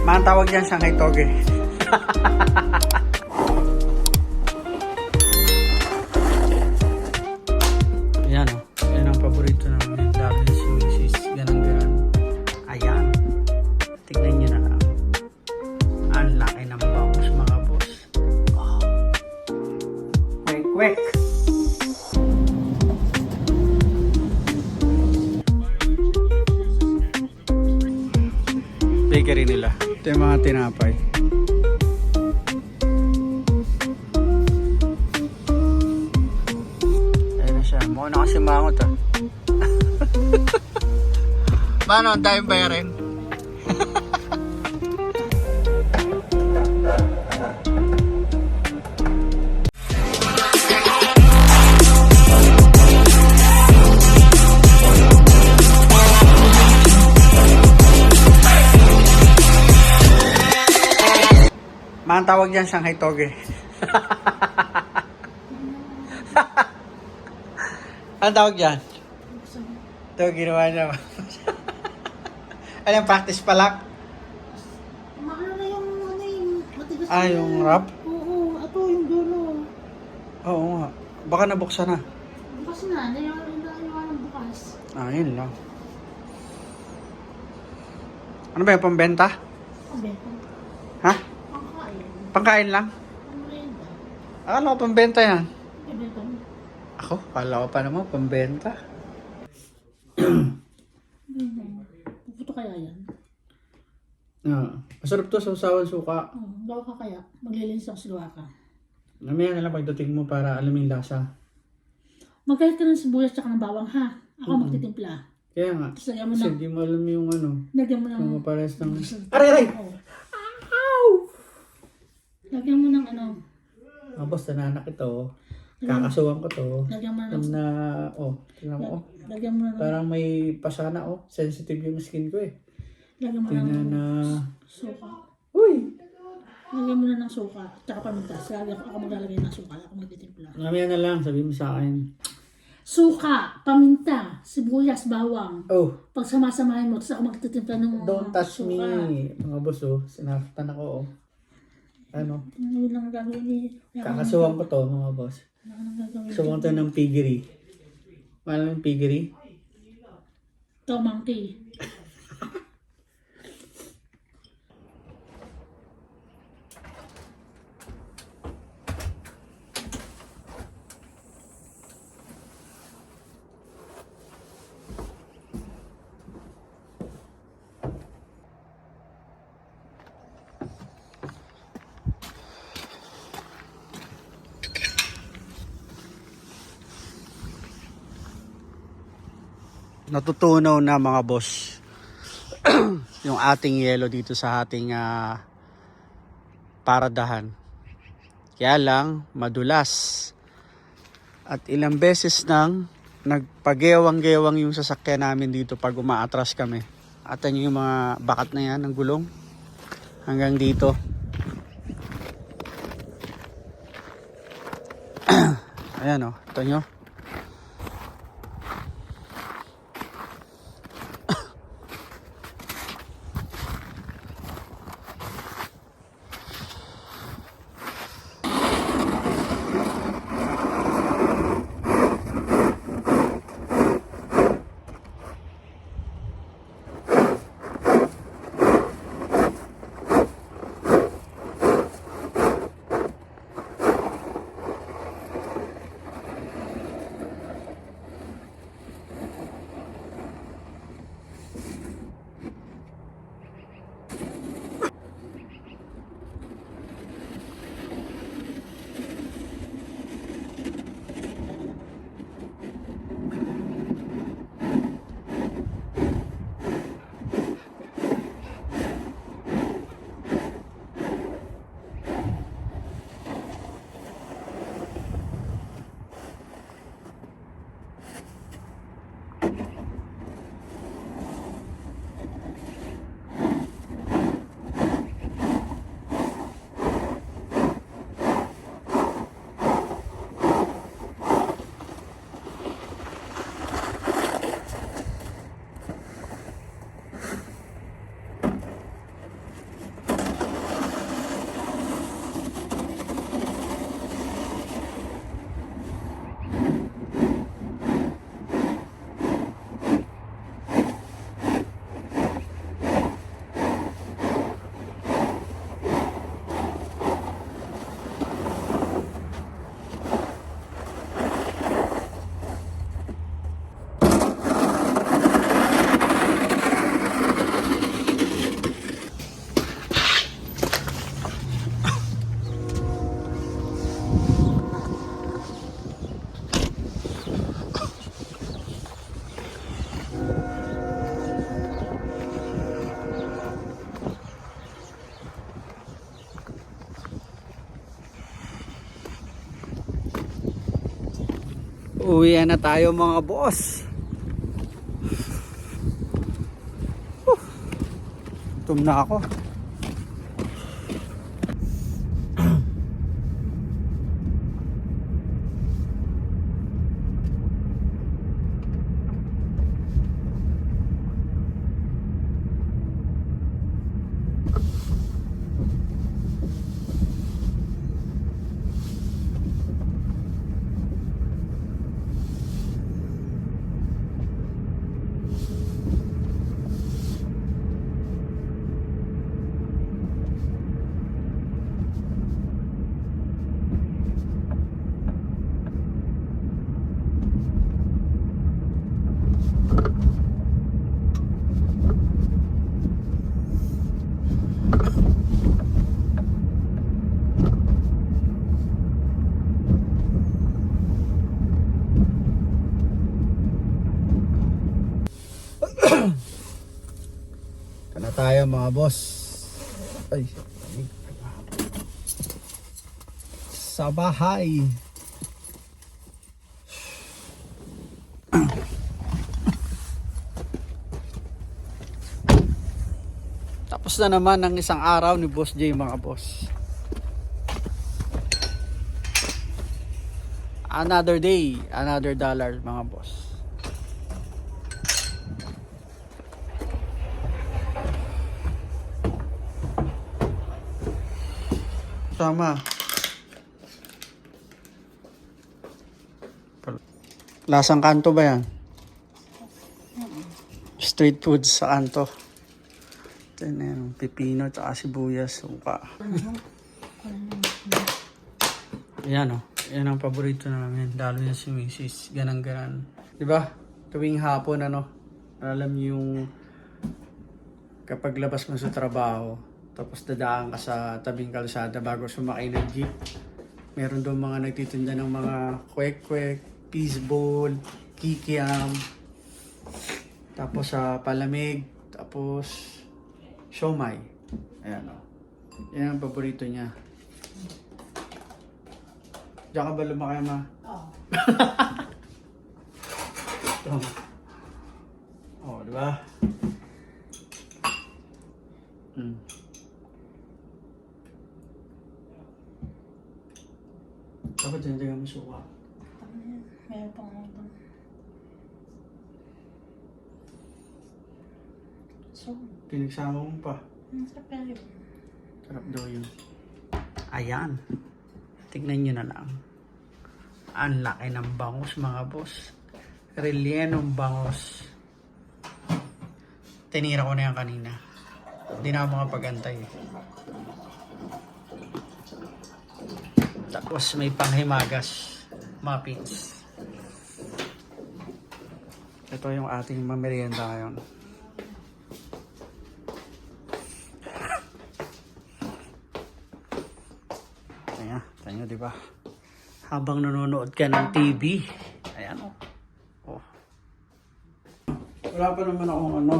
Mga tawag dyan Shanghai Toge. Ayan o. Ayan ang paborito namin. WC's. Ganang-ganan. Ayan. Tignan nyo na lang. Ang laki ng bangus mga boss. Oh. Kwek-kwek. Bakery nila. Ito yung mga tinapay. Ayun na siya. Mukha na kasi mangot ah. Mano, ang dahil bayarin. Mga tawag dyan Shanghai Toge. Anong tawag dyan? Ito, ginawa niya. Ano yung practice palak? Mahal na yung matigas na Yung wrap? Oo, ito yung dulo. Oo nga. Baka nabuksan na. Bukas na, naiwan ng bukas. Yun lang. Ano ba yung pambenta? Pambenta. Ha? Pangkain. Pangkain lang? Pambenta. Akala ko pambenta yan. Pambenta mo. Ako, kala ko pa naman pambenta. Puputo kaya yan? Masarap to sa usawan suka. Bawa ka kaya. Maglilinis ako siluwa ka. Namaya na lang pagdating mo para alam yung lasa. Magkait ka ng sibuyas tsaka ng bawang ha. Ako magtitimpla. Kaya nga. Tapos lagyan mo Kasi ng... di mo alam yung ano. Lagyan mo ng... Kung mapares ng... Aray! Oo. Lagyan mo ng ano... Tapos nananak ito. Kakasuhan ko to. Lagyan mo ng... Tingnan mo Lagyan mo ng... Parang may pasana Sensitive yung skin ko eh. Lagyan mo Tingnan ng... na... Suka. Uy! Lagyan mo na ng suka. Tsaka paminta. Ako maglalagay ng suka. Ako magtitimpla. Mamaya na lang, sabi mo sa akin. Suka, paminta, sibuyas, bawang. Oh, Pag samasamahin mo, tapos ako magtitimpla ng don't touch suka. me. Mga boss sinaktan ako Ano? Yun lang ang gagawin ni... Kakasuhan ko to mga boss. Wala ka nang gagawin. Suwan to ng piggery. Mahal ng piggery? Ito, monkey. Natutunaw na mga boss yung ating yelo dito sa ating paradahan. Kaya lang madulas at ilang beses nang nagpagewang-gewang yung sasakyan namin dito pag umaatras kami. At yung mga bakat na yan ng gulong hanggang dito. Ayan ito nyo. Uwi na tayo mga boss. Gutom na ako. Kana tayo mga boss. Ay. Sa bahay. Tapos na naman ang isang araw ni Boss J mga boss. Another day, another dollar mga boss. Sama. Lasang kanto ba yan? Street foods sa kanto. Ito na yan, pipino, tsaka sibuyas, suka. Yan o. Yan ang paborito namin. Lalo niya si Mrs. Ganang-ganan. Diba? Tuwing hapon, alam niyo yung kapag labas mo sa trabaho, tapos dadaan ka sa tabing kalsada bago sumakay ng jeep. Meron doon mga nagtitinda ng mga kwek-kwek, peas ball, kikiam, tapos sa palamig, tapos siomay. Ayan o. Yan ang paborito niya. Diyan ka ba lumaki, ma? Oo. Oh, di ba? Dapat dyan mo suka. Meron pang ano doon. So, Pinagsama mo pa. masarap kaya yun. Sarap daw yun. Ayan. Tignan nyo na lang. Ang laki ng bangus mga boss. Rellenong bangus. Tinira ko na yan kanina. Hindi na ako makapag-antay. Tapos may panghimagas. Muffins. Ito yung ating mamerienda ngayon. Tanyo, di ba? Habang nanonood ka ng TV. Ayan o. Oh. Wala pa naman akong ano.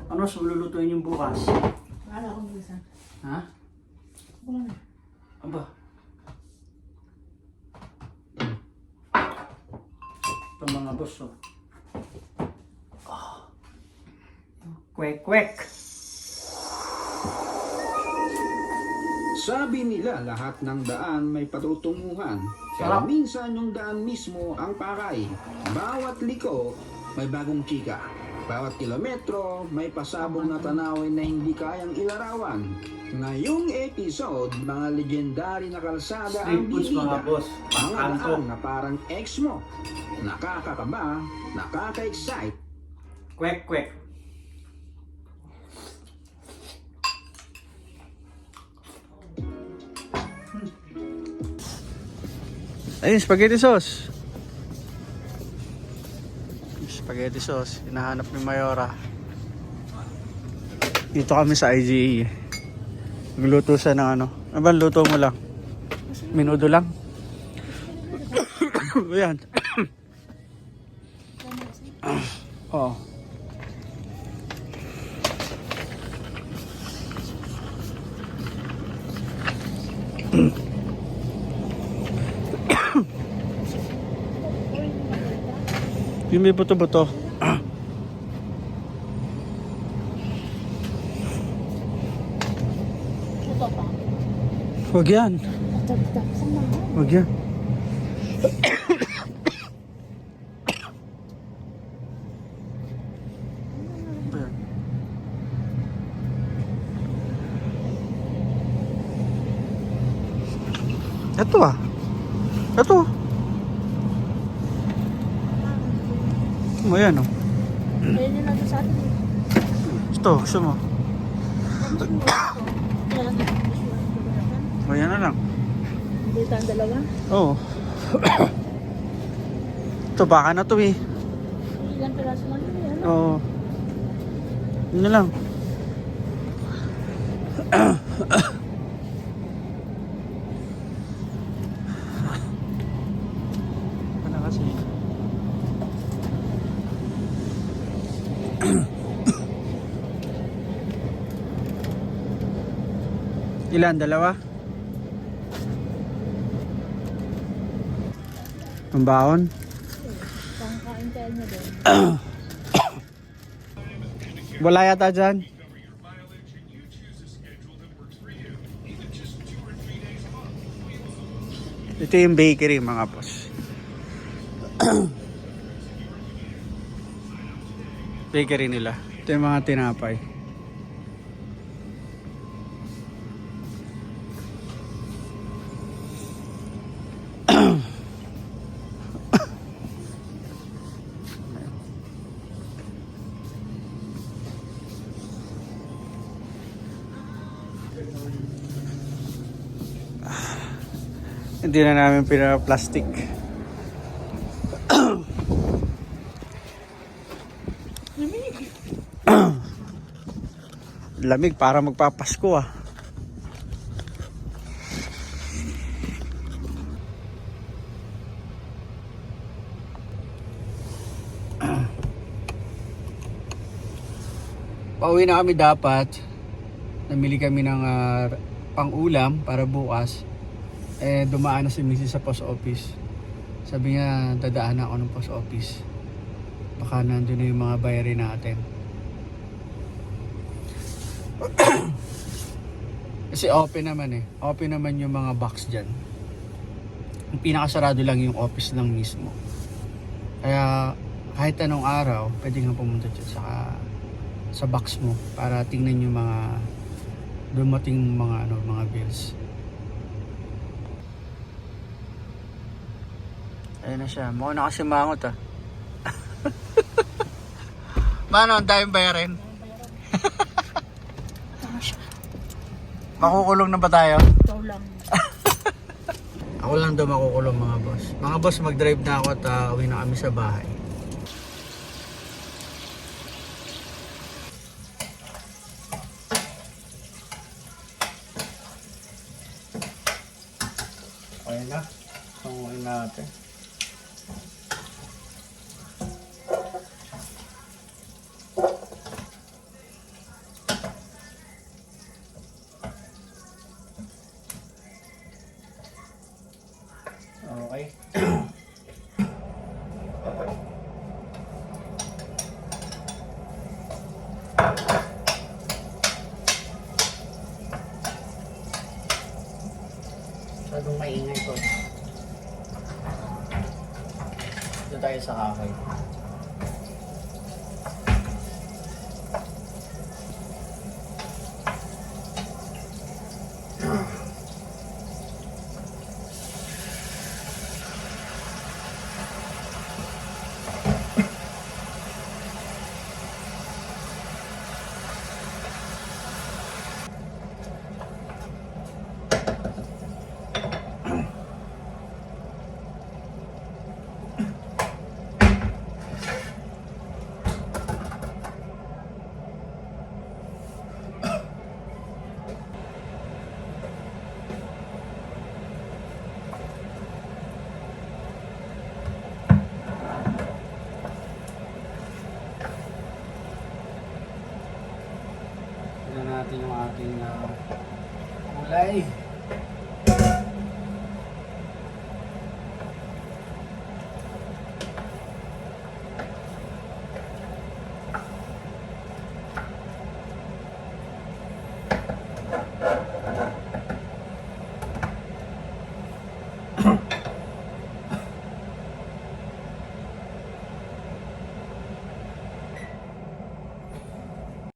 Ano sa lulutuin yung bukas? Wala akong bisa. Ha? Wala na. Aba. Ito mga boss oh. Kwek-kwek. Sabi nila lahat ng daan may patutunguhan. Pero Sarap. minsan yung daan mismo ang pakay. Bawat liko may bagong chika. Bawat kilometro may pasabog na tanawin na hindi kayang ilarawan. Ngayong episode, mga legendary na kalsada ang Street foods mga bibida. boss. Mga Pangkanto. daan na parang ex mo. Nakakakaba, nakaka-excite. Kwek-kwek. Ayun, spaghetti sauce. Spaghetti sauce. Hinahanap ni Mayora. Dito kami sa IGA. Nagluto siya ng ano. Ano ba luto mo lang? Minudo lang? Ayan. Oo. Yung may buto-buto. Ito pa. Huwag yan. Tagtag sa mga. Huwag yan. Ito ah. Ito. Ayan oh. Ayun yun natin sa atin. Ito, gusto mo. Kaya natin. Ayan na lang. Hindi tayong dalawa. Oo. Ito baka na to eh. Ilang piraso man yun. Ano? Oo. Yun na lang. Ano kasi? Ilan? Dalawa? Ang baon? Pangkain tayo niya doon. Wala yata dyan. Ito yung bakery mga boss. Bakery nila. Ito yung mga tinapay. Hindi na namin pinaplastic. Lamig para magpapasko ah. Pauwi na kami dapat. Namili kami ng pang-ulam para bukas. Eh dumaan na si Mrs. sa post office. Sabi niya dadaan ako ng post office. Baka nandun na yung mga bayarin natin. Kasi open naman eh. Open naman yung mga box dyan. Yung pinakasarado lang yung office lang mismo. Kaya kahit anong araw, pwede nga pumunta dyan sa box mo para tingnan yung mga dumating mga bills. Ayun na siya. Mukha na kasi mangot ah. Mano, ang daming bayarin. Makukulong na ba tayo? Ikaw lang. Ako lang daw makukulong mga boss. Mga boss, mag-drive na ako at uwi na kami sa bahay. Okay na. Panguhin natin. Okay. Masyadong maingay ko. Dito tayo sa kahoy. Tignan natin yung ating kulay.